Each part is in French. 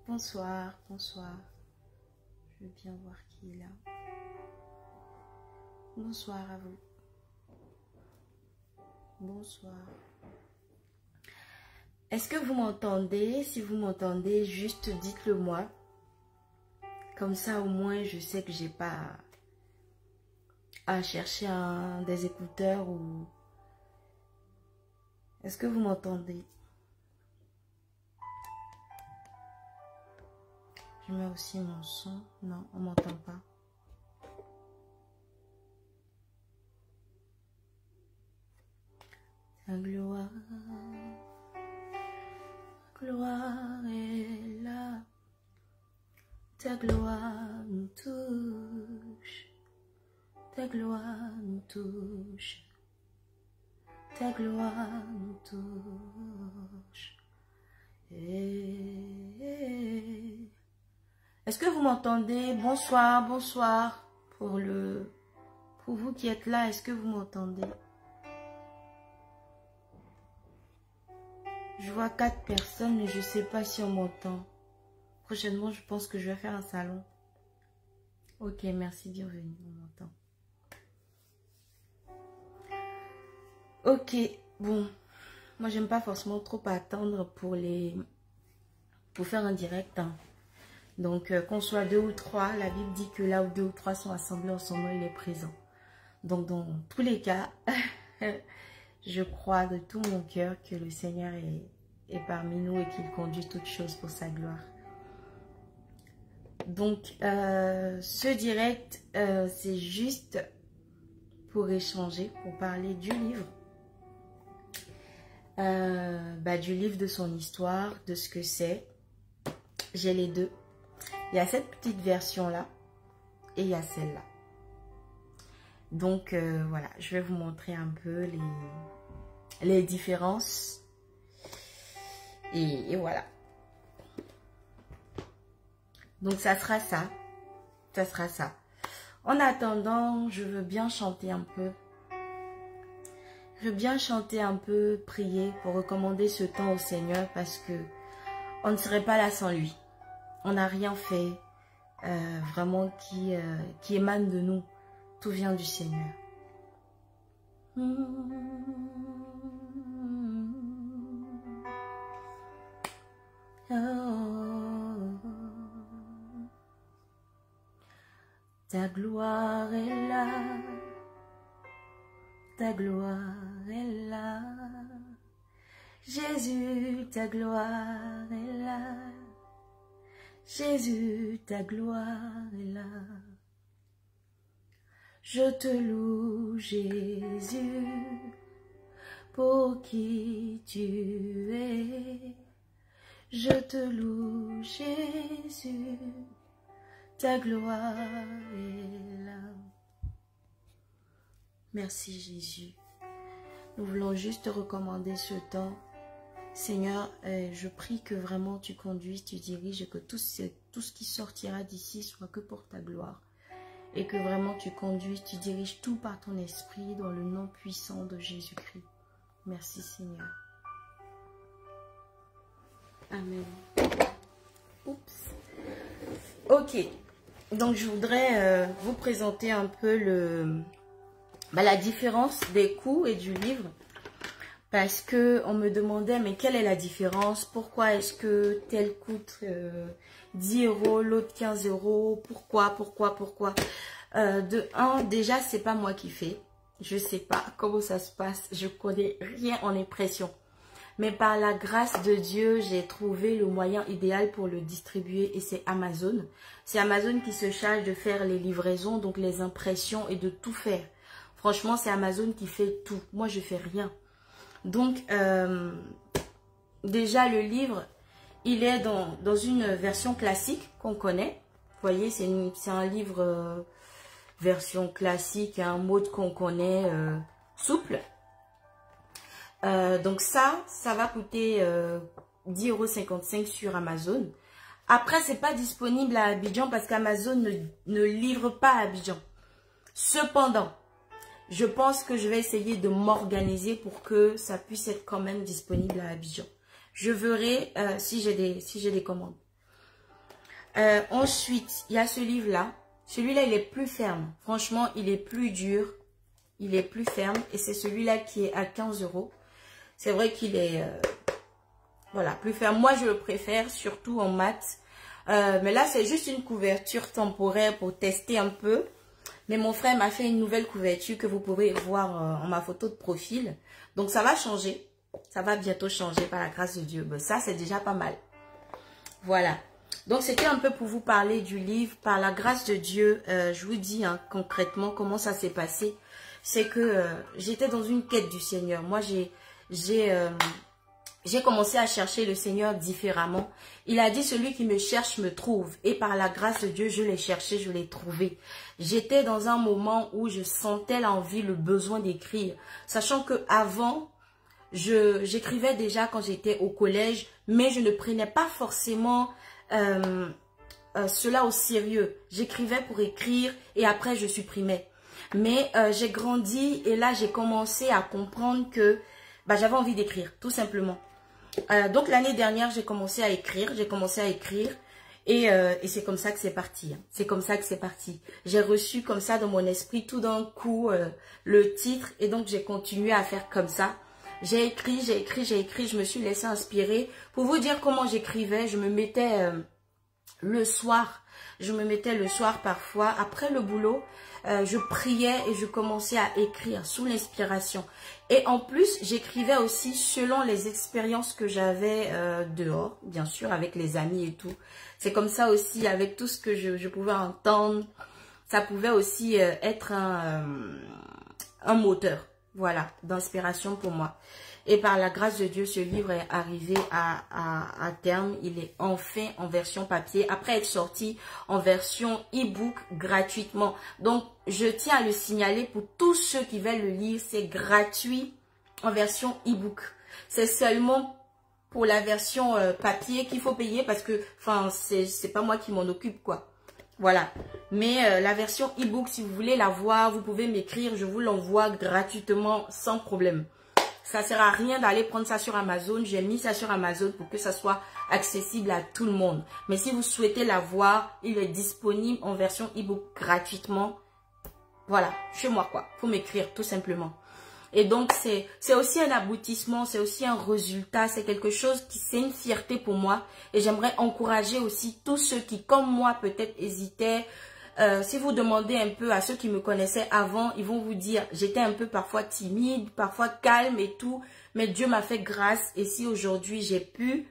Bonsoir, bonsoir. Je veux bien voir qui est là. Bonsoir à vous. Bonsoir. Est-ce que vous m'entendez? Si vous m'entendez, juste dites-le moi. Comme ça, au moins, je sais que j'ai pas à chercher des écouteurs ou... Est-ce que vous m'entendez? Je mets aussi mon son. Non, on m'entend pas. Ta gloire, gloire est là. Ta gloire nous touche. Ta gloire nous touche. Ta gloire nous touche. Est-ce que vous m'entendez? Bonsoir, bonsoir. Pour vous qui êtes là, est-ce que vous m'entendez? Je vois 4 personnes, mais je ne sais pas si on m'entend. Prochainement, je pense que je vais faire un salon. Ok, merci, bienvenue, on m'entend. Ok, bon. Moi, j'aime pas forcément trop attendre pour faire un direct. Hein. Donc, qu'on soit 2 ou 3, la Bible dit que là où 2 ou 3 sont assemblés en son nom, il est présent. Donc, dans tous les cas, je crois de tout mon cœur que le Seigneur est parmi nous et qu'il conduit toutes choses pour sa gloire. Donc, ce direct, c'est juste pour échanger, pour parler du livre. Du livre, de son histoire, de ce que c'est. J'ai les deux. Il y a cette petite version-là et il y a celle-là. Donc, voilà, je vais vous montrer un peu les différences. Et voilà. Donc, ça sera ça. Ça sera ça. En attendant, je veux bien chanter un peu. Je veux bien chanter un peu, prier pour recommander ce temps au Seigneur parce que on ne serait pas là sans lui. On n'a rien fait vraiment qui émane de nous. Tout vient du Seigneur. Ta gloire est là, ta gloire est là. Jésus, ta gloire est là. Jésus, ta gloire est là. Je te loue, Jésus, pour qui tu es. Je te loue, Jésus, ta gloire est là. Merci, Jésus. Nous voulons juste te recommander ce temps. Seigneur, je prie que vraiment tu conduises, tu diriges et que tout ce qui sortira d'ici soit que pour ta gloire. Et que vraiment tu conduises, tu diriges tout par ton esprit dans le nom puissant de Jésus-Christ. Merci Seigneur. Amen. Oups. Ok. Donc je voudrais vous présenter un peu la différence des coûts et du livre. Parce que on me demandait, mais quelle est la différence? Pourquoi est-ce que tel coûte 10 €, l'autre 15 €? Pourquoi? De un, déjà, c'est pas moi qui fais. Je sais pas comment ça se passe. Je connais rien en impression. Mais par la grâce de Dieu, j'ai trouvé le moyen idéal pour le distribuer et c'est Amazon. C'est Amazon qui se charge de faire les livraisons, donc les impressions et de tout faire. Franchement, c'est Amazon qui fait tout. Moi, je fais rien. Donc, déjà, le livre, il est dans une version classique qu'on connaît. Vous voyez, c'est un livre version classique, un mode qu'on connaît, souple. Donc ça va coûter 10,55 € sur Amazon. Après, c'est pas disponible à Abidjan parce qu'Amazon ne livre pas à Abidjan. Cependant, je pense que je vais essayer de m'organiser pour que ça puisse être quand même disponible à Abidjan. Je verrai si j'ai des commandes. Ensuite, il y a ce livre-là. Celui-là, il est plus ferme. Franchement, il est plus dur. Il est plus ferme. Et c'est celui-là qui est à 15 €. C'est vrai qu'il est voilà, plus ferme. Moi, je le préfère, surtout en mat. Mais là, c'est juste une couverture temporaire pour tester un peu. Mais mon frère m'a fait une nouvelle couverture que vous pouvez voir en ma photo de profil. Donc, ça va changer. Ça va bientôt changer par la grâce de Dieu. Ben, ça, c'est déjà pas mal. Voilà. Donc, c'était un peu pour vous parler du livre. Par la grâce de Dieu, je vous dis hein, concrètement comment ça s'est passé. C'est que j'étais dans une quête du Seigneur. Moi, j'ai commencé à chercher le Seigneur différemment. Il a dit, celui qui me cherche me trouve. Et par la grâce de Dieu, je l'ai cherché, je l'ai trouvé. J'étais dans un moment où je sentais l'envie, le besoin d'écrire. Sachant que avant, j'écrivais déjà quand j'étais au collège, mais je ne prenais pas forcément cela au sérieux. J'écrivais pour écrire et après je supprimais. Mais j'ai grandi et là j'ai commencé à comprendre que j'avais envie d'écrire, tout simplement. Donc l'année dernière, j'ai commencé à écrire, et c'est comme ça que c'est parti. Hein. C'est comme ça que c'est parti. J'ai reçu comme ça dans mon esprit tout d'un coup le titre et donc j'ai continué à faire comme ça. J'ai écrit, je me suis laissée inspirer. Pour vous dire comment j'écrivais, je me mettais le soir parfois, après le boulot, je priais et je commençais à écrire sous l'inspiration. Et en plus, j'écrivais aussi selon les expériences que j'avais dehors, bien sûr, avec les amis et tout. C'est comme ça aussi, avec tout ce que je pouvais entendre, ça pouvait aussi être un moteur, voilà, d'inspiration pour moi. Et par la grâce de Dieu, ce livre est arrivé à terme. Il est enfin en version papier. Après être sorti en version e-book gratuitement. Donc, je tiens à le signaler pour tous ceux qui veulent le lire. C'est gratuit en version e-book. C'est seulement pour la version papier qu'il faut payer parce que, enfin, c'est pas moi qui m'en occupe, quoi. Voilà. Mais la version e-book, si vous voulez la voir, vous pouvez m'écrire. Je vous l'envoie gratuitement sans problème. Ça sert à rien d'aller prendre ça sur Amazon. J'ai mis ça sur Amazon pour que ça soit accessible à tout le monde. Mais si vous souhaitez la voir, il est disponible en version e-book gratuitement. Voilà, chez moi quoi. Faut m'écrire tout simplement. Et donc c'est aussi un aboutissement, c'est aussi un résultat, c'est quelque chose qui c'est une fierté pour moi. Et j'aimerais encourager aussi tous ceux qui comme moi peut-être hésitaient. Si vous demandez un peu à ceux qui me connaissaient avant, ils vont vous dire, j'étais un peu parfois timide, parfois calme et tout, mais Dieu m'a fait grâce. Et si aujourd'hui j'ai pu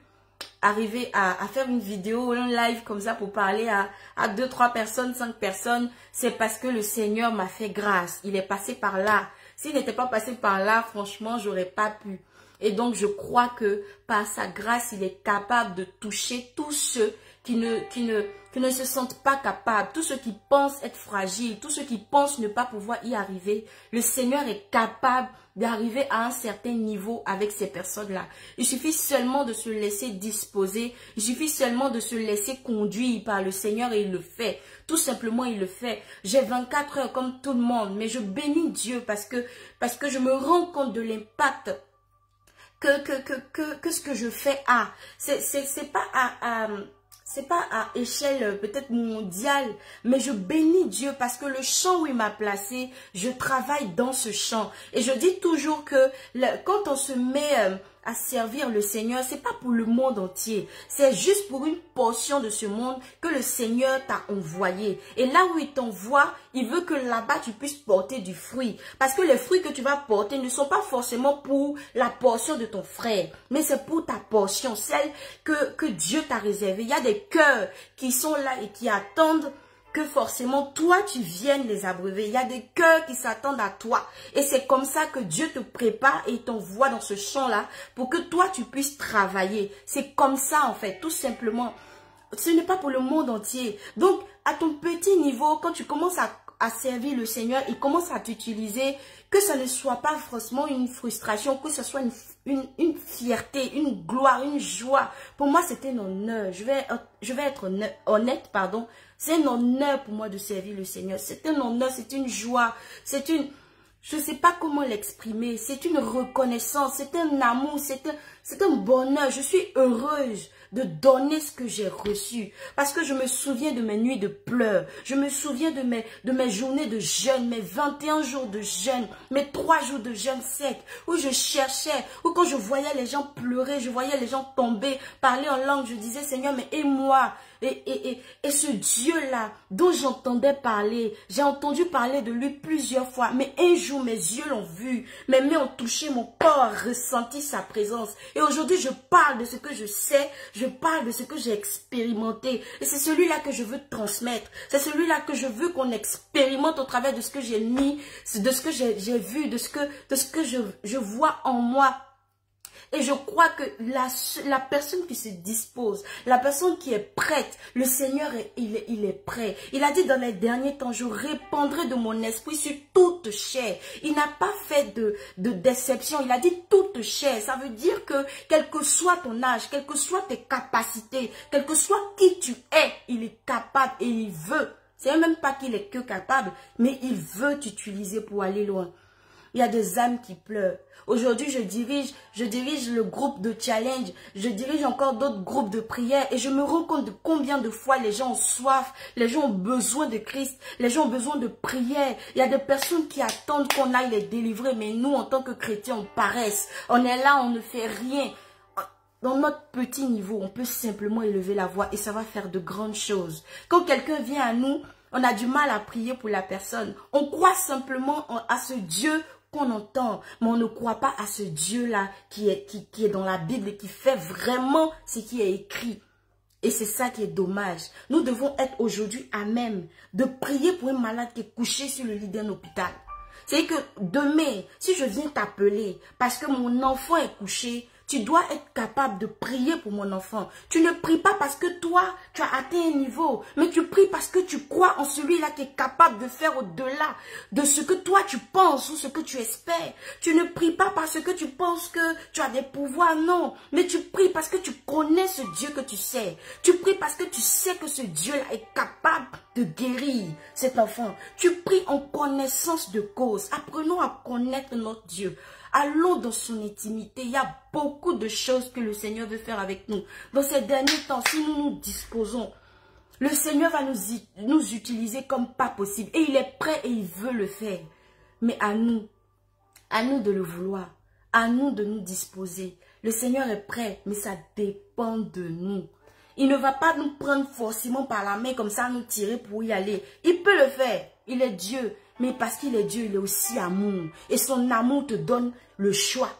arriver à faire une vidéo, un live comme ça pour parler à 2, 3 personnes, 5 personnes, c'est parce que le Seigneur m'a fait grâce. Il est passé par là. S'il n'était pas passé par là, franchement, j'aurais pas pu. Et donc, je crois que par sa grâce, il est capable de toucher tous ceux qui ne se sentent pas capables, tous ceux qui pensent être fragiles, tous ceux qui pensent ne pas pouvoir y arriver. Le Seigneur est capable d'arriver à un certain niveau avec ces personnes-là. Il suffit seulement de se laisser disposer, il suffit seulement de se laisser conduire par le Seigneur et il le fait. Tout simplement, il le fait. J'ai 24 heures comme tout le monde, mais je bénis Dieu parce que je me rends compte de l'impact que ce que je fais a. C'est pas à échelle peut-être mondiale, mais je bénis Dieu parce que le champ où il m'a placé, je travaille dans ce champ. Et je dis toujours que quand on se met à servir le Seigneur, c'est pas pour le monde entier. C'est juste pour une portion de ce monde que le Seigneur t'a envoyé. Et là où il t'envoie, il veut que là-bas tu puisses porter du fruit. Parce que les fruits que tu vas porter ne sont pas forcément pour la portion de ton frère, mais c'est pour ta portion, celle que Dieu t'a réservée. Il y a des cœurs qui sont là et qui attendent que forcément toi tu viennes les abreuver. Il y a des cœurs qui s'attendent à toi. Et c'est comme ça que Dieu te prépare et t'envoie dans ce champ-là pour que toi tu puisses travailler. C'est comme ça en fait, tout simplement. Ce n'est pas pour le monde entier. Donc à ton petit niveau, quand tu commences à servir le Seigneur, il commence à t'utiliser, que ça ne soit pas forcément une frustration, que ce soit une fierté, une gloire, une joie. Pour moi, c'est un honneur. Je vais être honnête, pardon. C'est un honneur pour moi de servir le Seigneur. C'est un honneur, c'est une joie, c'est une... Je ne sais pas comment l'exprimer. C'est une reconnaissance, c'est un amour, c'est un bonheur. Je suis heureuse de donner ce que j'ai reçu. Parce que je me souviens de mes nuits de pleurs. Je me souviens de mes journées de jeûne, mes 21 jours de jeûne, mes 3 jours de jeûne sec, où je cherchais, où quand je voyais les gens pleurer, je voyais les gens tomber, parler en langue, je disais, Seigneur, mais aide-moi. Et ce Dieu-là, dont j'entendais parler, j'ai entendu parler de lui plusieurs fois, mais un jour, mes yeux l'ont vu, mes mains ont touché, mon corps a ressenti sa présence. Et aujourd'hui, je parle de ce que je sais, je parle de ce que j'ai expérimenté. Et c'est celui-là que je veux transmettre. C'est celui-là que je veux qu'on expérimente au travers de ce que j'ai mis, de ce que j'ai vu, de ce que je vois en moi. Et je crois que la personne qui se dispose, la personne qui est prête, le Seigneur, il est prêt. Il a dit dans les derniers temps, je répandrai de mon esprit sur toute chair. Il n'a pas fait de déception, il a dit toute chair. Ça veut dire que quel que soit ton âge, quelles que soient tes capacités, quel que soit qui tu es, il est capable et il veut. C'est même pas qu'il est que capable, mais il veut t'utiliser pour aller loin. Il y a des âmes qui pleurent. Aujourd'hui, je dirige le groupe de challenge, je dirige encore d'autres groupes de prière et je me rends compte de combien de fois les gens ont soif, les gens ont besoin de Christ, les gens ont besoin de prière. Il y a des personnes qui attendent qu'on aille les délivrer, mais nous, en tant que chrétiens, on paresse. On est là, on ne fait rien. Dans notre petit niveau, on peut simplement élever la voix et ça va faire de grandes choses. Quand quelqu'un vient à nous, on a du mal à prier pour la personne. On croit simplement à ce Dieu qu'on entend, mais on ne croit pas à ce Dieu-là qui est dans la Bible et qui fait vraiment ce qui est écrit. Et c'est ça qui est dommage. Nous devons être aujourd'hui à même de prier pour un malade qui est couché sur le lit d'un hôpital. C'est que demain, si je viens t'appeler parce que mon enfant est couché, tu dois être capable de prier pour mon enfant. Tu ne pries pas parce que toi, tu as atteint un niveau, mais tu pries parce que tu crois en celui-là qui est capable de faire au-delà de ce que toi tu penses ou ce que tu espères. Tu ne pries pas parce que tu penses que tu as des pouvoirs, non. Mais tu pries parce que tu connais ce Dieu que tu sais. Tu pries parce que tu sais que ce Dieu-là est capable de guérir cet enfant. Tu pries en connaissance de cause. Apprenons à connaître notre Dieu. Allons dans son intimité. Il y a beaucoup de choses que le Seigneur veut faire avec nous. Dans ces derniers temps, si nous nous disposons, le Seigneur va nous utiliser comme pas possible. Et il est prêt et il veut le faire. Mais à nous de le vouloir. À nous de nous disposer. Le Seigneur est prêt, mais ça dépend de nous. Il ne va pas nous prendre forcément par la main comme ça, nous tirer pour y aller. Il peut le faire. Il est Dieu. Mais parce qu'il est Dieu, il est aussi amour. Et son amour te donne le choix.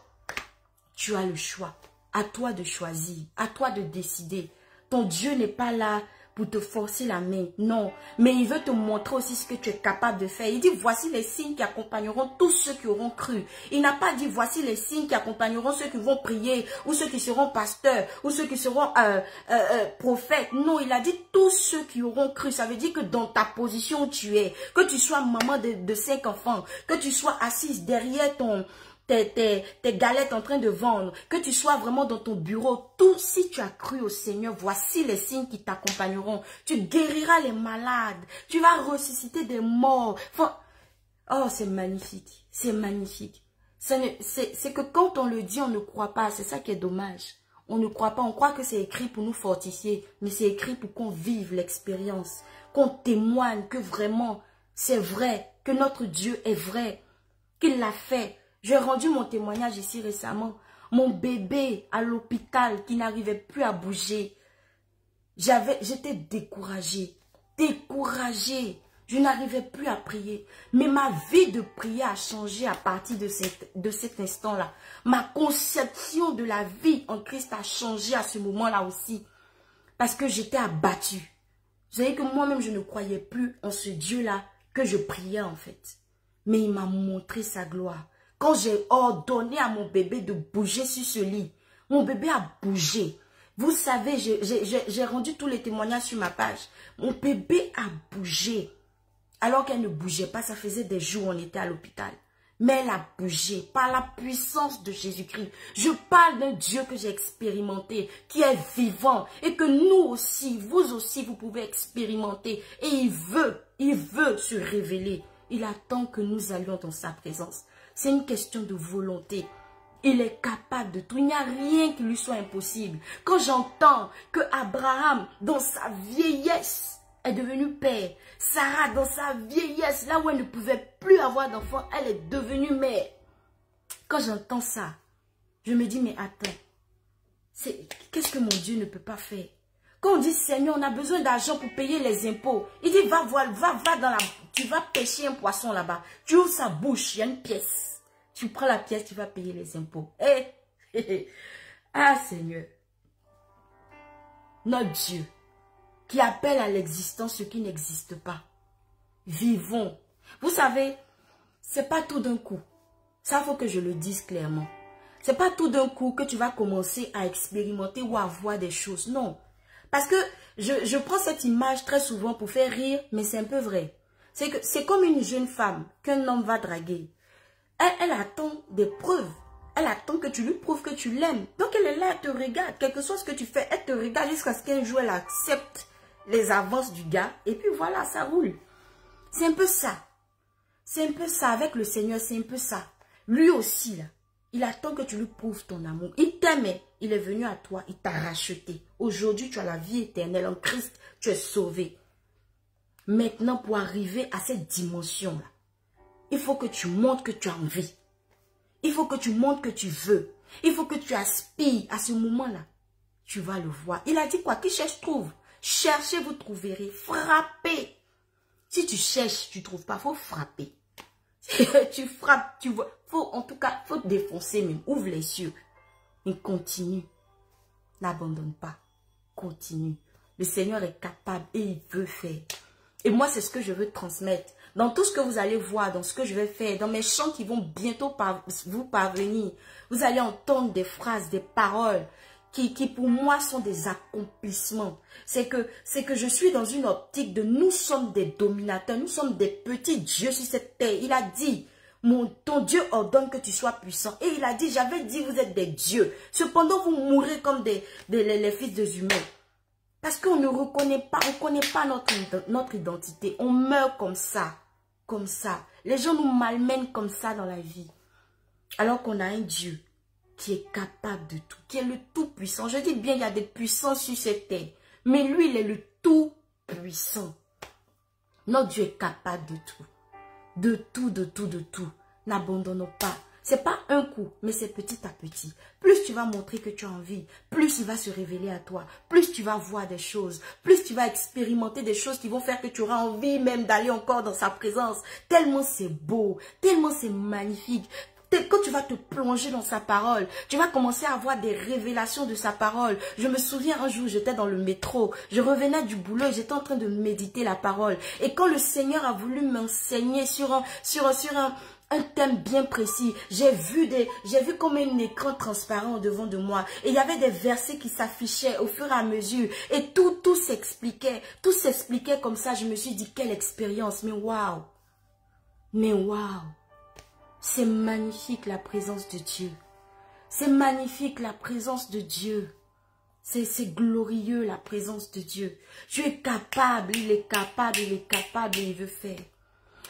Tu as le choix. À toi de choisir. À toi de décider. Ton Dieu n'est pas là pour te forcer la main. Non. Mais il veut te montrer aussi ce que tu es capable de faire. Il dit, voici les signes qui accompagneront tous ceux qui auront cru. Il n'a pas dit, voici les signes qui accompagneront ceux qui vont prier, ou ceux qui seront pasteurs, ou ceux qui seront prophètes. Non, il a dit tous ceux qui auront cru. Ça veut dire que dans ta position où tu es, que tu sois maman de 5 enfants, que tu sois assise derrière tes galettes en train de vendre, que tu sois vraiment dans ton bureau, tout, si tu as cru au Seigneur, voici les signes qui t'accompagneront. Tu guériras les malades, tu vas ressusciter des morts. Enfin, oh, c'est magnifique, c'est magnifique. C'est que quand on le dit, on ne croit pas, c'est ça qui est dommage. On ne croit pas, on croit que c'est écrit pour nous fortifier, mais c'est écrit pour qu'on vive l'expérience, qu'on témoigne que vraiment c'est vrai, que notre Dieu est vrai, qu'il l'a fait. J'ai rendu mon témoignage ici récemment. Mon bébé à l'hôpital qui n'arrivait plus à bouger. J'étais découragée. Découragée. Je n'arrivais plus à prier. Mais ma vie de prière a changé à partir de cet instant-là. Ma conception de la vie en Christ a changé à ce moment-là aussi. Parce que j'étais abattue. Vous savez que moi-même, je ne croyais plus en ce Dieu-là que je priais en fait. Mais il m'a montré sa gloire. Quand j'ai ordonné à mon bébé de bouger sur ce lit, mon bébé a bougé. Vous savez, j'ai rendu tous les témoignages sur ma page. Mon bébé a bougé. Alors qu'elle ne bougeait pas, ça faisait des jours où on était à l'hôpital. Mais elle a bougé par la puissance de Jésus-Christ. Je parle d'un Dieu que j'ai expérimenté, qui est vivant et que nous aussi, vous aussi, vous pouvez expérimenter. Et il veut se révéler. Il attend que nous allions dans sa présence. C'est une question de volonté. Il est capable de tout. Il n'y a rien qui lui soit impossible. Quand j'entends que Abraham, dans sa vieillesse, est devenu père. Sarah, dans sa vieillesse, là où elle ne pouvait plus avoir d'enfant, elle est devenue mère. Quand j'entends ça, je me dis, mais attends, qu'est-ce que mon Dieu ne peut pas faire? Quand on dit, Seigneur, on a besoin d'argent pour payer les impôts, il dit, va dans tu vas pêcher un poisson là-bas. Tu ouvres sa bouche, il y a une pièce. Tu prends la pièce, tu vas payer les impôts. Ah, Seigneur, notre Dieu, qui appelle à l'existence ce qui n'existe pas. Vivons. Vous savez, c'est pas tout d'un coup. Ça, faut que je le dise clairement. C'est pas tout d'un coup que tu vas commencer à expérimenter ou à voir des choses. Non. Parce que je prends cette image très souvent pour faire rire, mais c'est un peu vrai. C'est comme une jeune femme qu'un homme va draguer. Elle attend des preuves. Elle attend que tu lui prouves que tu l'aimes. Donc elle est là, elle te regarde. Quel que soit ce que tu fais, elle te regarde jusqu'à ce qu'un jour elle accepte les avances du gars. Et puis voilà, ça roule. C'est un peu ça. C'est un peu ça. Avec le Seigneur, c'est un peu ça. Lui aussi, là, il attend que tu lui prouves ton amour. Il t'aimait. Il est venu à toi. Il t'a racheté. Aujourd'hui, tu as la vie éternelle en Christ. Tu es sauvé. Maintenant, pour arriver à cette dimension-là, il faut que tu montres que tu as envie. Il faut que tu montres que tu veux. Il faut que tu aspires à ce moment-là. Tu vas le voir. Il a dit quoi? Qui cherche, trouve. Cherchez, vous trouverez. Frappez. Si tu cherches, tu ne trouves pas. Il faut frapper. Tu frappes, tu vois. En tout cas, il faut défoncer même. Ouvre les yeux. Et continue. N'abandonne pas. Continue. Le Seigneur est capable et il veut faire. Et moi, c'est ce que je veux transmettre. Dans tout ce que vous allez voir, dans ce que je vais faire, dans mes chants qui vont bientôt vous parvenir, vous allez entendre des phrases, des paroles qui pour moi sont des accomplissements. C'est que je suis dans une optique de nous sommes des dominateurs, nous sommes des petits dieux sur cette terre. Il a dit, ton Dieu ordonne que tu sois puissant. Et il a dit, j'avais dit, vous êtes des dieux. Cependant, vous mourrez comme les fils des humains. Parce qu'on ne reconnaît pas, on ne connaît pas notre identité. On meurt comme ça. Comme ça. Les gens nous malmènent comme ça dans la vie. Alors qu'on a un Dieu qui est capable de tout, qui est le tout-puissant. Je dis bien, il y a des puissances sur cette terre. Mais lui, il est le tout-puissant. Notre Dieu est capable de tout. De tout, de tout, de tout. N'abandonnons pas. C'est pas un coup, mais c'est petit à petit. Plus tu vas montrer que tu as envie, plus il va se révéler à toi. Plus tu vas voir des choses, plus tu vas expérimenter des choses qui vont faire que tu auras envie même d'aller encore dans sa présence. Tellement c'est beau, tellement c'est magnifique. Quand tu vas te plonger dans sa parole, tu vas commencer à avoir des révélations de sa parole. Je me souviens un jour, j'étais dans le métro, je revenais du boulot et j'étais en train de méditer la parole. Et quand le Seigneur a voulu m'enseigner sur un thème bien précis, j'ai vu comme un écran transparent devant de moi. Et il y avait des versets qui s'affichaient au fur et à mesure. Et tout s'expliquait. Tout s'expliquait comme ça. Je me suis dit, quelle expérience. Mais waouh. Mais waouh. C'est magnifique la présence de Dieu. C'est magnifique la présence de Dieu. C'est glorieux la présence de Dieu. Dieu est capable, il est capable, il est capable et il veut faire.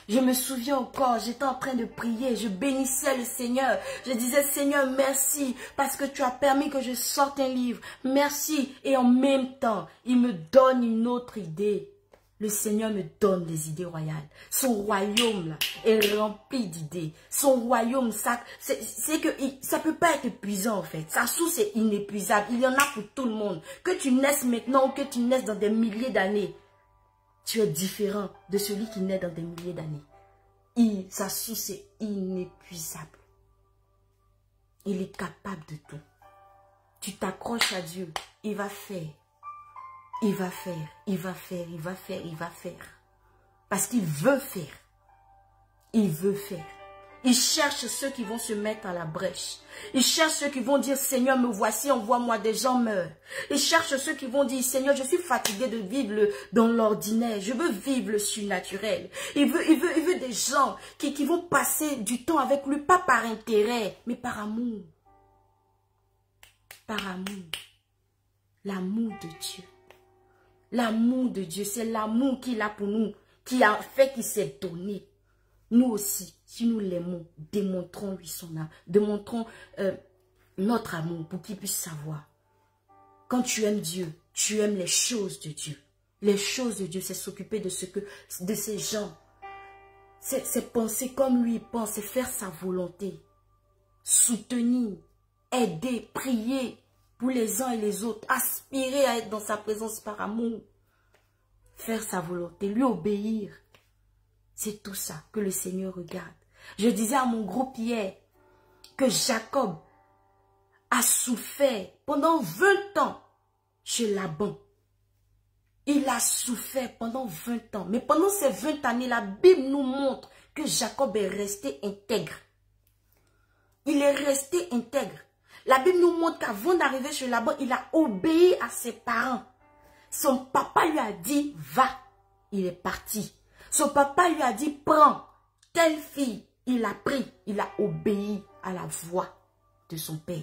Je me souviens encore, j'étais en train de prier, je bénissais le Seigneur. Je disais, Seigneur, merci parce que tu as permis que je sorte un livre. Merci. Et en même temps, il me donne une autre idée. Le Seigneur me donne des idées royales. Son royaume là, est rempli d'idées. Son royaume, c'est que ça peut pas être épuisant en fait. Sa source est inépuisable. Il y en a pour tout le monde. Que tu naisses maintenant ou que tu naisses dans des milliers d'années, tu es différent de celui qui naît dans des milliers d'années. Sa source est inépuisable. Il est capable de tout. Tu t'accroches à Dieu, il va faire. Il va faire, il va faire, il va faire, il va faire. Parce qu'il veut faire. Il veut faire. Il cherche ceux qui vont se mettre à la brèche. Il cherche ceux qui vont dire, Seigneur, me voici, envoie-moi, des gens meurent. Il cherche ceux qui vont dire, Seigneur, je suis fatigué de vivre dans l'ordinaire. Je veux vivre le surnaturel. Il veut des gens qui vont passer du temps avec lui, pas par intérêt, mais par amour. Par amour. L'amour de Dieu. L'amour de Dieu, c'est l'amour qu'il a pour nous, qui a fait qu'il s'est donné. Nous aussi, si nous l'aimons, démontrons-lui son amour, démontrons notre amour pour qu'il puisse savoir. Quand tu aimes Dieu, tu aimes les choses de Dieu. Les choses de Dieu, c'est s'occuper de ces gens. C'est penser comme lui pense, c'est faire sa volonté. Soutenir, aider, prier pour les uns et les autres, aspirer à être dans sa présence par amour, faire sa volonté, lui obéir. C'est tout ça que le Seigneur regarde. Je disais à mon groupe hier que Jacob a souffert pendant 20 ans chez Laban. Il a souffert pendant 20 ans. Mais pendant ces 20 années, la Bible nous montre que Jacob est resté intègre. Il est resté intègre. La Bible nous montre qu'avant d'arriver chez Laban, il a obéi à ses parents. Son papa lui a dit, va. Il est parti. Son papa lui a dit, prends telle fille. Il a pris. Il a obéi à la voix de son père.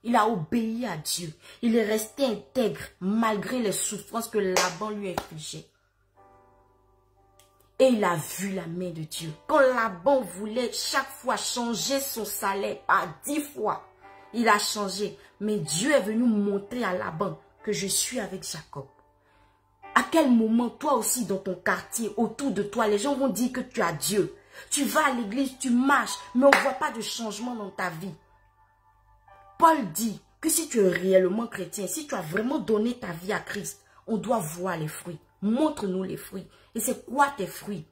Il a obéi à Dieu. Il est resté intègre malgré les souffrances que Laban lui infligeait. Et il a vu la main de Dieu. Quand Laban voulait chaque fois changer son salaire par 10 fois, il a changé. Mais Dieu est venu montrer à Laban que je suis avec Jacob. À quel moment, toi aussi, dans ton quartier, autour de toi, les gens vont dire que tu as Dieu. Tu vas à l'église, tu marches, mais on ne voit pas de changement dans ta vie. Paul dit que si tu es réellement chrétien, si tu as vraiment donné ta vie à Christ, on doit voir les fruits. Montre-nous les fruits. Et c'est quoi tes fruits?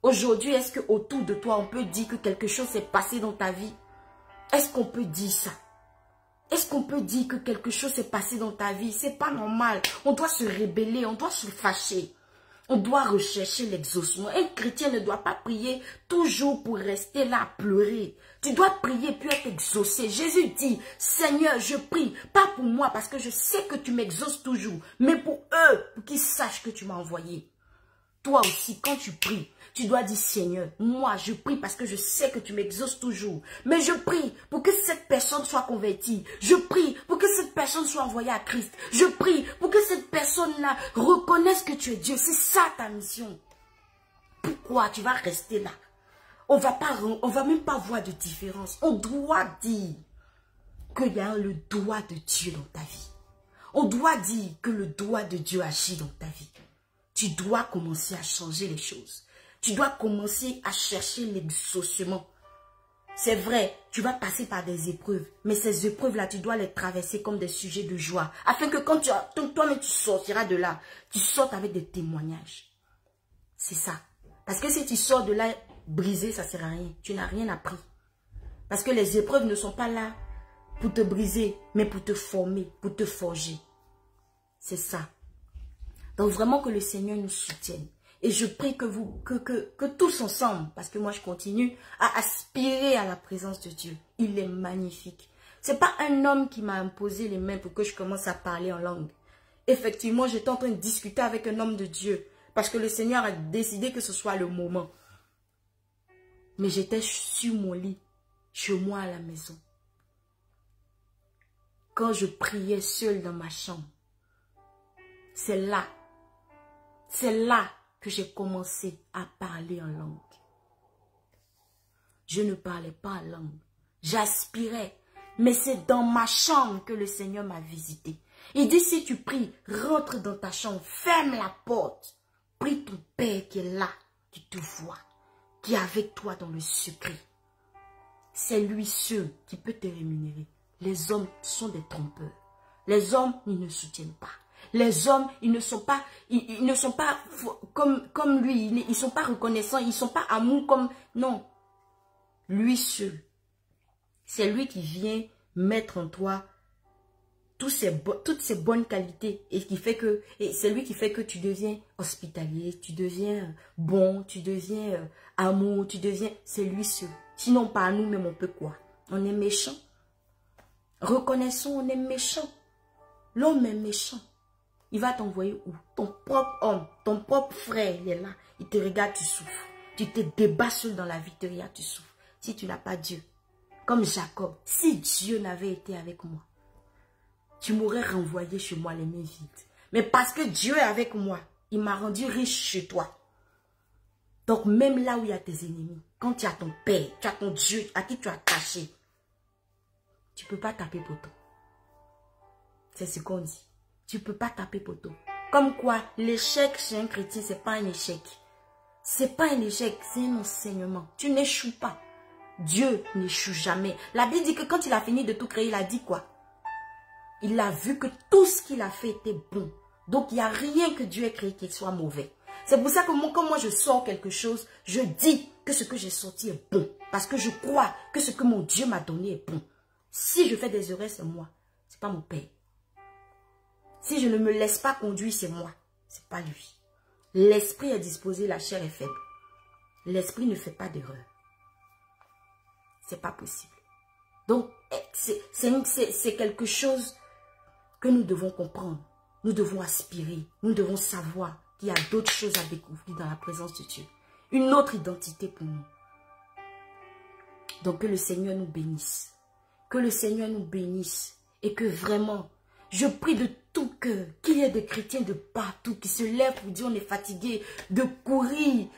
Aujourd'hui, est-ce qu'autour de toi, on peut dire que quelque chose s'est passé dans ta vie? Est-ce qu'on peut dire ça? Est-ce qu'on peut dire que quelque chose s'est passé dans ta vie? C'est pas normal. On doit se rébeller, on doit se fâcher. On doit rechercher l'exaucement. Un chrétien ne doit pas prier toujours pour rester là à pleurer. Tu dois prier puis être exaucé. Jésus dit, Seigneur, je prie, pas pour moi parce que je sais que tu m'exauces toujours, mais pour eux, pour qu'ils sachent que tu m'as envoyé. Toi aussi, quand tu pries, tu dois dire, Seigneur, moi, je prie parce que je sais que tu m'exauces toujours. Mais je prie pour que cette personne soit convertie. Je prie pour que cette personne soit envoyée à Christ. Je prie pour que cette personne-là reconnaisse que tu es Dieu. C'est ça ta mission. Pourquoi tu vas rester là? On va même pas voir de différence. On doit dire qu'il y a le doigt de Dieu dans ta vie. On doit dire que le doigt de Dieu agit dans ta vie. Tu dois commencer à changer les choses. Tu dois commencer à chercher l'exaucement. C'est vrai, tu vas passer par des épreuves. Mais ces épreuves-là, tu dois les traverser comme des sujets de joie. Afin que quand toi-même tu sortiras de là, tu sortes avec des témoignages. C'est ça. Parce que si tu sors de là brisé, ça ne sert à rien. Tu n'as rien appris. Parce que les épreuves ne sont pas là pour te briser, mais pour te former, pour te forger. C'est ça. Donc vraiment que le Seigneur nous soutienne. Et je prie que tous ensemble, parce que moi je continue à aspirer à la présence de Dieu. Il est magnifique. Ce n'est pas un homme qui m'a imposé les mains pour que je commence à parler en langue. Effectivement, j'étais en train de discuter avec un homme de Dieu. Parce que le Seigneur a décidé que ce soit le moment. Mais j'étais sur mon lit, chez moi à la maison. Quand je priais seule dans ma chambre, c'est là que j'ai commencé à parler en langue. Je ne parlais pas en langue. J'aspirais. Mais c'est dans ma chambre que le Seigneur m'a visité. Il dit, si tu pries, rentre dans ta chambre, ferme la porte. prie ton Père qui est là, qui te voit, qui est avec toi dans le secret. C'est lui seul qui peut te rémunérer. Les hommes sont des trompeurs. Les hommes, ils ne soutiennent pas. Les hommes, ils ne sont pas comme lui. Ils ne sont pas reconnaissants. Ils ne sont pas amour comme... Non. Lui seul. C'est lui qui vient mettre en toi toutes ces bonnes qualités. Et c'est lui qui fait que tu deviens hospitalier, tu deviens bon, tu deviens amour, tu deviens... C'est lui seul. Sinon, pas à nous-mêmes, on peut quoi? On est méchant. Reconnaissons, on est méchant. L'homme est méchant. Il va t'envoyer où? Ton propre homme, ton propre frère, il est là. Il te regarde, tu souffres. Tu te débats seul dans la vie, tu te regardes, tu souffres. Si tu n'as pas Dieu, comme Jacob, si Dieu n'avait été avec moi, tu m'aurais renvoyé chez moi les mains vides. Mais parce que Dieu est avec moi, il m'a rendu riche chez toi. Donc même là où il y a tes ennemis, quand tu as ton Père, tu as ton Dieu à qui tu as caché, tu ne peux pas taper poteau. C'est ce qu'on dit. Tu ne peux pas taper poteau. Comme quoi, l'échec chez un chrétien, ce n'est pas un échec. Ce n'est pas un échec, c'est un enseignement. Tu n'échoues pas. Dieu n'échoue jamais. La Bible dit que quand il a fini de tout créer, il a dit quoi? Il a vu que tout ce qu'il a fait était bon. Donc, il n'y a rien que Dieu ait créé qui soit mauvais. C'est pour ça que moi, quand moi je sors quelque chose, je dis que ce que j'ai sorti est bon. Parce que je crois que ce que mon Dieu m'a donné est bon. Si je fais des erreurs, c'est moi. Ce n'est pas mon Père. Si je ne me laisse pas conduire, c'est moi. Ce n'est pas lui. L'esprit est disposé, la chair est faible. L'esprit ne fait pas d'erreur. C'est pas possible. Donc, c'est quelque chose que nous devons comprendre. Nous devons aspirer. Nous devons savoir qu'il y a d'autres choses à découvrir dans la présence de Dieu. Une autre identité pour nous. Donc, que le Seigneur nous bénisse. Que le Seigneur nous bénisse. Et que vraiment, je prie de tout cœur qu'il y ait des chrétiens de partout qui se lèvent pour dire on est fatigué de courir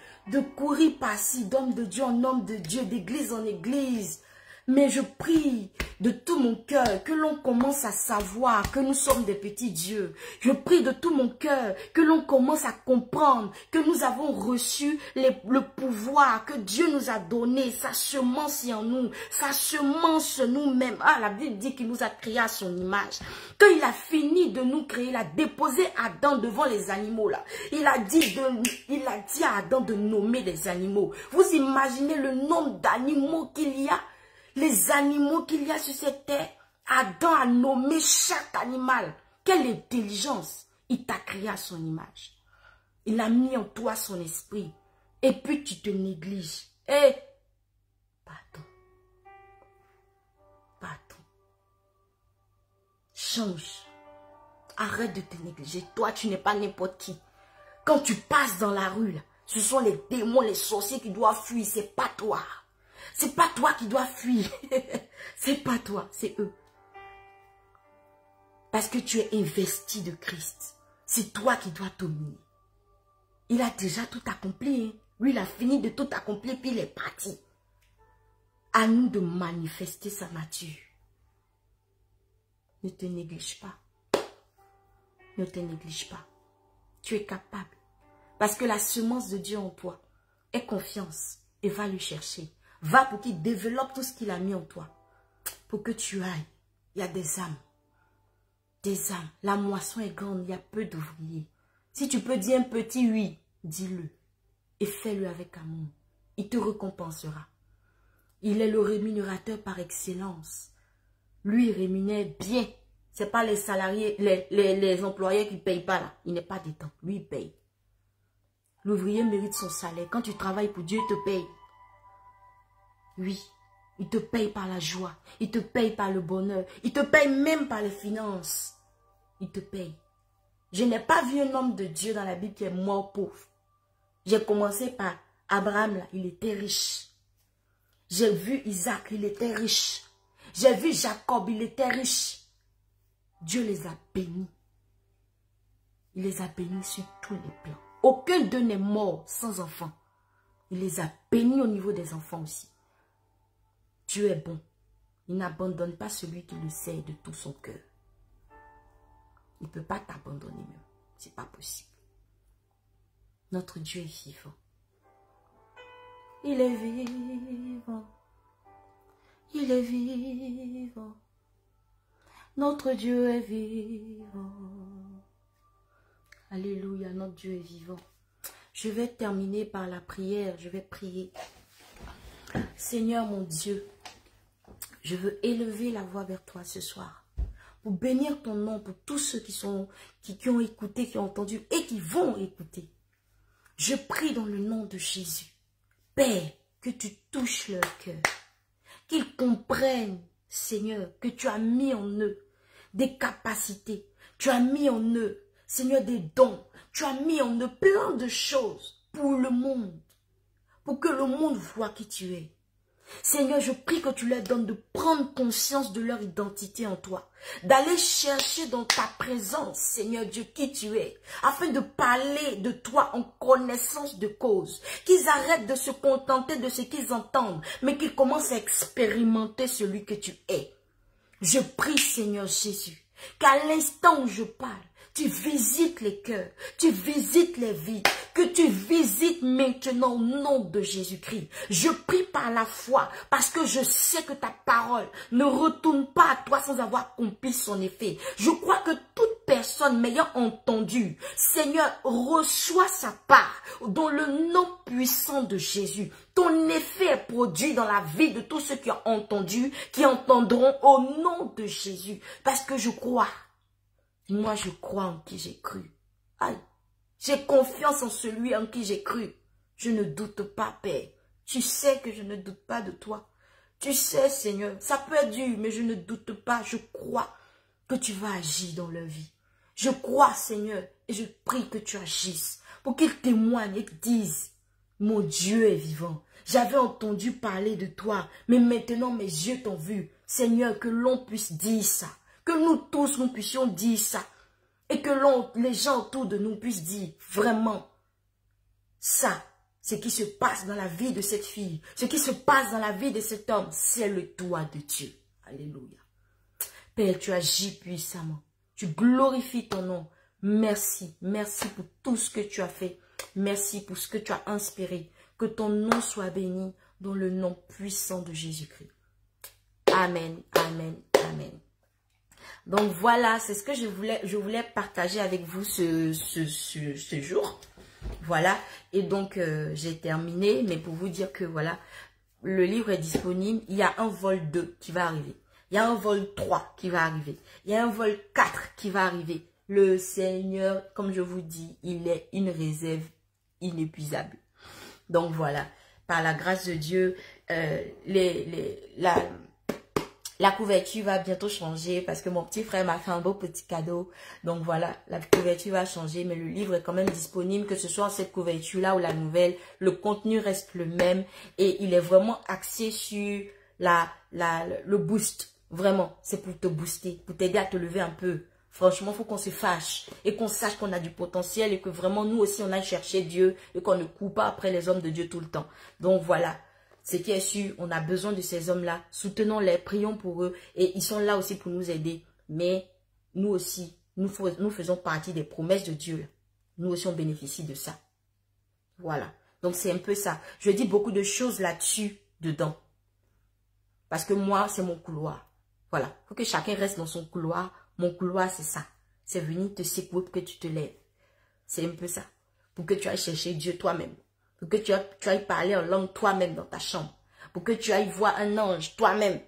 par-ci, d'homme de Dieu en homme de Dieu, d'église en église. Mais je prie de tout mon cœur que l'on commence à savoir que nous sommes des petits dieux. Je prie de tout mon cœur que l'on commence à comprendre que nous avons reçu le pouvoir que Dieu nous a donné, sa semence en nous, sa semence nous-mêmes. Ah, la Bible dit qu'il nous a créés à son image. Quand il a fini de nous créer, il a déposé Adam devant les animaux là. Il a dit à Adam de nommer les animaux. Vous imaginez le nombre d'animaux qu'il y a? Les animaux qu'il y a sur cette terre, Adam a nommé chaque animal. Quelle intelligence! Il t'a créé à son image. Il a mis en toi son esprit. Et puis tu te négliges. Eh! Pardon. Pardon. Change. Arrête de te négliger. Toi, tu n'es pas n'importe qui. Quand tu passes dans la rue, là, ce sont les démons, les sorciers qui doivent fuir. C'est pas toi. C'est pas toi qui dois fuir. C'est pas toi, c'est eux. Parce que tu es investi de Christ. C'est toi qui dois dominer. Il a déjà tout accompli. Hein? Lui, il a fini de tout accomplir, puis il est parti. À nous de manifester sa nature. Ne te néglige pas. Ne te néglige pas. Tu es capable. Parce que la semence de Dieu en toi est confiance. Et va le chercher. Va pour qu'il développe tout ce qu'il a mis en toi. Pour que tu ailles. Il y a des âmes. Des âmes. La moisson est grande. Il y a peu d'ouvriers. Si tu peux dire un petit oui, dis-le. Et fais-le avec amour. Il te récompensera. Il est le rémunérateur par excellence. Lui, il rémunère bien. Ce n'est pas les salariés, les employés qui ne payent pas là. Il n'est pas dedans. Lui, il paye. L'ouvrier mérite son salaire. Quand tu travailles pour Dieu, il te paye. Oui, il te paye par la joie, il te paye par le bonheur, il te paye même par les finances. Il te paye. Je n'ai pas vu un homme de Dieu dans la Bible qui est mort pauvre. J'ai commencé par Abraham, là, il était riche. J'ai vu Isaac, il était riche. J'ai vu Jacob, il était riche. Dieu les a bénis. Il les a bénis sur tous les plans. Aucun d'eux n'est mort sans enfant. Il les a bénis au niveau des enfants aussi. Dieu est bon. Il n'abandonne pas celui qui le sait de tout son cœur. Il ne peut pas t'abandonner même. Ce n'est pas possible. Notre Dieu est vivant. Il est vivant. Il est vivant. Notre Dieu est vivant. Alléluia, notre Dieu est vivant. Je vais terminer par la prière. Je vais prier. Seigneur mon Dieu, je veux élever la voix vers toi ce soir. Pour bénir ton nom, pour tous ceux qui ont écouté, qui ont entendu et qui vont écouter. Je prie dans le nom de Jésus. Père, que tu touches leur cœur. Qu'ils comprennent, Seigneur, que tu as mis en eux des capacités. Tu as mis en eux, Seigneur, des dons. Tu as mis en eux plein de choses pour le monde. Pour que le monde voit qui tu es. Seigneur, je prie que tu leur donnes de prendre conscience de leur identité en toi. D'aller chercher dans ta présence, Seigneur Dieu, qui tu es. Afin de parler de toi en connaissance de cause. Qu'ils arrêtent de se contenter de ce qu'ils entendent. Mais qu'ils commencent à expérimenter celui que tu es. Je prie, Seigneur Jésus, qu'à l'instant où je parle, tu visites les cœurs, tu visites les vies, que tu visites maintenant au nom de Jésus-Christ. Je prie par la foi, parce que je sais que ta parole ne retourne pas à toi sans avoir accompli son effet. Je crois que toute personne m'ayant entendu, Seigneur, reçoit sa part dans le nom puissant de Jésus. Ton effet est produit dans la vie de tous ceux qui ont entendu, qui entendront au nom de Jésus. Parce que je crois. Moi, je crois en qui j'ai cru. Aïe, j'ai confiance en celui en qui j'ai cru. Je ne doute pas, Père. Tu sais que je ne doute pas de toi. Tu sais, Seigneur, ça peut être dur, mais je ne doute pas. Je crois que tu vas agir dans leur vie. Je crois, Seigneur, et je prie que tu agisses pour qu'ils témoignent et disent, mon Dieu est vivant. J'avais entendu parler de toi, mais maintenant mes yeux t'ont vu. Seigneur, que l'on puisse dire ça. Que nous tous, nous puissions dire ça. Et que les gens autour de nous puissent dire vraiment ça. Ce qui se passe dans la vie de cette fille. Ce qui se passe dans la vie de cet homme. C'est le doigt de Dieu. Alléluia. Père, tu agis puissamment. Tu glorifies ton nom. Merci. Merci pour tout ce que tu as fait. Merci pour ce que tu as inspiré. Que ton nom soit béni dans le nom puissant de Jésus-Christ. Amen. Amen. Amen. Donc voilà, c'est ce que je voulais partager avec vous ce jour. Voilà, et donc j'ai terminé, mais pour vous dire que voilà, le livre est disponible. Il y a un vol 2 qui va arriver. Il y a un vol 3 qui va arriver. Il y a un vol 4 qui va arriver. Le Seigneur, comme je vous dis, il est une réserve inépuisable. Donc voilà, par la grâce de Dieu, la couverture va bientôt changer parce que mon petit frère m'a fait un beau petit cadeau. Donc voilà, la couverture va changer, mais le livre est quand même disponible, que ce soit cette couverture-là ou la nouvelle. Le contenu reste le même et il est vraiment axé sur le boost. Vraiment, c'est pour te booster, pour t'aider à te lever un peu. Franchement, il faut qu'on se fâche et qu'on sache qu'on a du potentiel et que vraiment nous aussi on a cherché Dieu et qu'on ne court pas après les hommes de Dieu tout le temps. Donc voilà. Ce qui est sûr, on a besoin de ces hommes-là. Soutenons-les, prions pour eux. Et ils sont là aussi pour nous aider. Mais nous aussi, nous faisons partie des promesses de Dieu. Nous aussi, on bénéficie de ça. Voilà. Donc, c'est un peu ça. Je dis beaucoup de choses là-dessus, dedans. Parce que moi, c'est mon couloir. Voilà. Il faut que chacun reste dans son couloir. Mon couloir, c'est ça. C'est venir te secouer pour que tu te lèves. C'est un peu ça. Pour que tu ailles chercher Dieu toi-même. Pour que tu ailles parler en langue toi-même dans ta chambre. Pour que tu ailles voir un ange toi-même.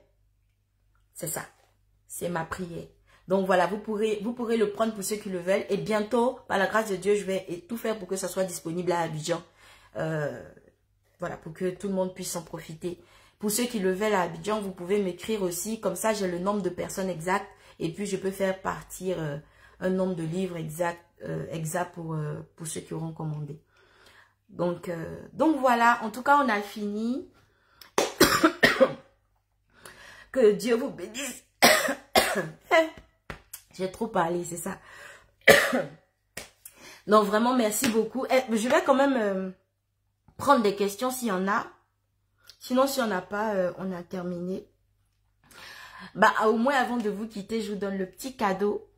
C'est ça. C'est ma prière. Donc voilà, vous pourrez le prendre pour ceux qui le veulent. Et bientôt, par la grâce de Dieu, je vais tout faire pour que ça soit disponible à Abidjan. Voilà, pour que tout le monde puisse en profiter. Pour ceux qui le veulent à Abidjan, vous pouvez m'écrire aussi. Comme ça, j'ai le nombre de personnes exactes. Et puis, je peux faire partir un nombre de livres exact pour ceux qui auront commandé. Donc voilà, en tout cas, on a fini. Que Dieu vous bénisse. J'ai trop parlé, c'est ça. Donc vraiment, merci beaucoup. Je vais quand même prendre des questions s'il y en a. Sinon, s'il n'y en a pas, on a terminé. Bah, au moins, avant de vous quitter, je vous donne le petit cadeau.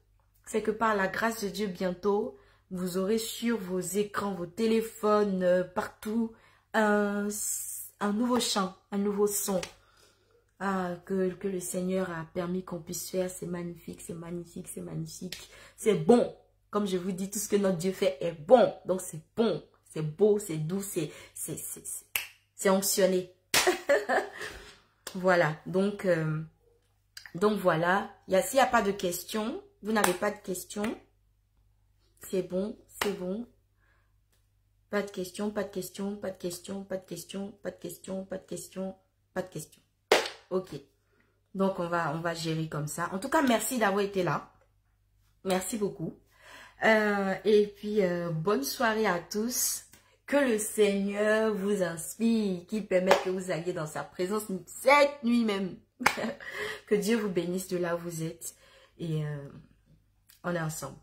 C'est que par la grâce de Dieu, bientôt, vous aurez sur vos écrans, vos téléphones, partout, un nouveau chant, un nouveau son que le Seigneur a permis qu'on puisse faire. C'est magnifique, c'est magnifique, c'est magnifique. C'est bon. Comme je vous dis, tout ce que notre Dieu fait est bon. Donc c'est bon, c'est beau, c'est doux, c'est onctionné. Voilà, donc voilà. S'il n'y a pas de questions, vous n'avez pas de questions, c'est bon, c'est bon. Pas de questions, pas de questions, pas de questions, pas de questions, pas de questions, pas de questions, pas de questions. Ok. Donc, on va gérer comme ça. En tout cas, merci d'avoir été là. Merci beaucoup. Et puis, bonne soirée à tous. Que le Seigneur vous inspire, qu'il permette que vous alliez dans sa présence cette nuit même. Que Dieu vous bénisse de là où vous êtes. Et on est ensemble.